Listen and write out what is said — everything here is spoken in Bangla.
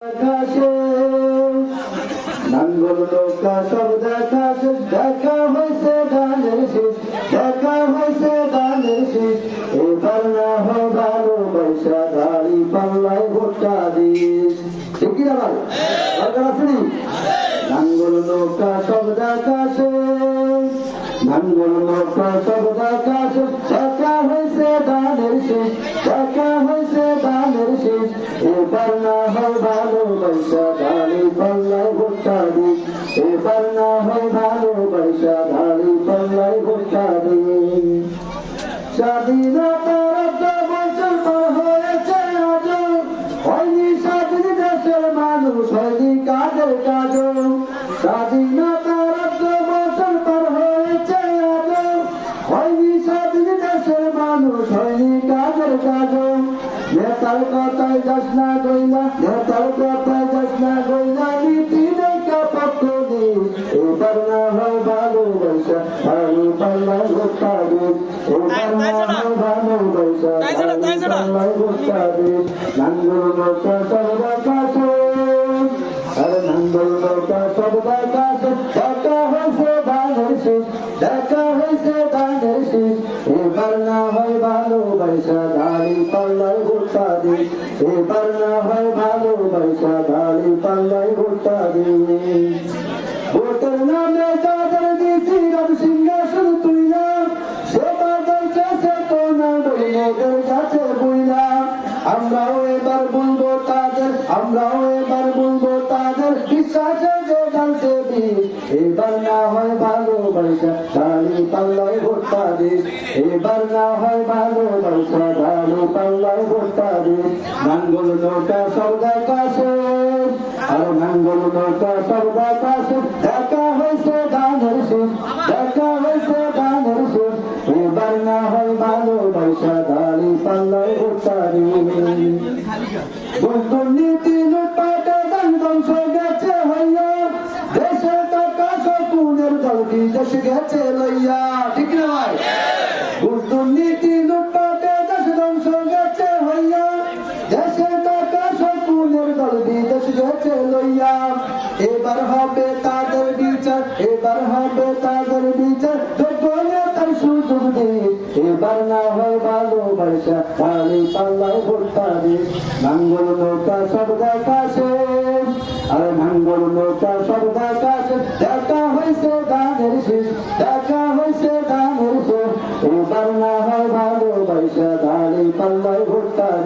আকাশে নাঙ্গল নৌকা সব দেখাছে, দেখা হয়েছে গানের শেষ, দেখা হয়েছে গানের শেষ। এবার না হয় ভালোবাসা গাড়ি পাল্লায় ভোটটা দিস। ঠিক কিনা ভাই? দরকার আছে নি? নাঙ্গল নৌকা সব দেখাছে, নাঙ্গল নৌকা সব দেখাছে, দেখা হয়েছে গানের শেষ, দেখা হয়েছে গানের শেষ। এবার না হয় ভালোবাসা গাড়ি পাল্লায় ভোটটা দিস, এবার না হয় ভালোবাসা গাড়ি পাল্লায় ভোটটা দিস। স্বাধীনতার ১০ বছর পর হয়েছে আজ, হয়নি স্বাধীন দেশের মানুষ, হয়নি কাজের কাজ। স্বাধীনতার ১০ বছর পর হয়েছে আজ, হয়নি স্বাধীন দেশের মানুষ, হয়নি কাজের কাজ। নেতার কথায় যাস না গইলা, নেতার কথায় যাস না গইলা, নীতি দেখা পক্ষ দিস। এবার না হয় ভালোবাসা গাড়ি পাল্লায় ভোটটা দিস, এবার না হয় ভালোবাসা গাড়ি পাল্লায় ভোটটা দিস। নাঙ্গল নৌকা সব দেখাছে, আরে নাঙ্গল নৌকা সব দেখাছে, দেখা হয়েছে ধানের শেষ, দেখা হয়েছে ধানের শেষ। এবার না হয় ভালোবাসা গাড়ি পাল্লায় ভোটটা দিস, এবার না হয় ভালোবাসা গাড়ি পাল্লায় ভোটটা দিস। ভোটের নামে যাদের দিছি রব সিংহাসন তুইলা, সে বাদাই কাছে তো না বইলের কাছে বইলা। আমরাও এবার বলবো তাদের, আমরাও এবার বলবো তাদের, বিশ্বাসে যে ডালছে বিষ। এবার না হয় ভালোবাসা গাড়ি পাল্লায় ভোটটা দিস, এবার না হয় ভালোবাসা গাড়ি পাল্লায় ভোটটা দিস। নাঙ্গল নৌকা সব দেখাছে, আর নাঙ্গল নৌকা সব দেখাছে, দেখা হয়েছে গানের শেষ, দেখা হয়েছে গানের শেষ। এবার না হয় ভালোবাসা গাড়ি পাল্লায় ভোটটা দিস। বন্ধুর নীতি লুটপাটে দান ধ্বংস গেছে হইয়া, দেশের টাকা শকুনের দল বিদেশ গেছে লইয়া। ঠিক না ভাই? বন্ধুর নীতি লুটপাটে দেশ ধ্বংস গেছে হইয়া, দেশের টাকা শকুনের দল বিদেশ গেছে লইয়া। এবার হবে তাদের বিচার, এবার হবে তাদের বিচার, যোগ্য নেতার সুযোগ দিস। এবার না হয় ভালোবাসা গাড়ি পাল্লায় ভোটটা দিস। নাঙ্গল নৌকা সব দেখাছে, আর নাঙ্গল নৌকা সব দেখাছে, দেখা হয়েছে গানের শেষ, দেখা হয়েছে গানের শেষ। এবার না হয় ভালোবাসা গাড়ি পাল্লায় ভোটটা দিস।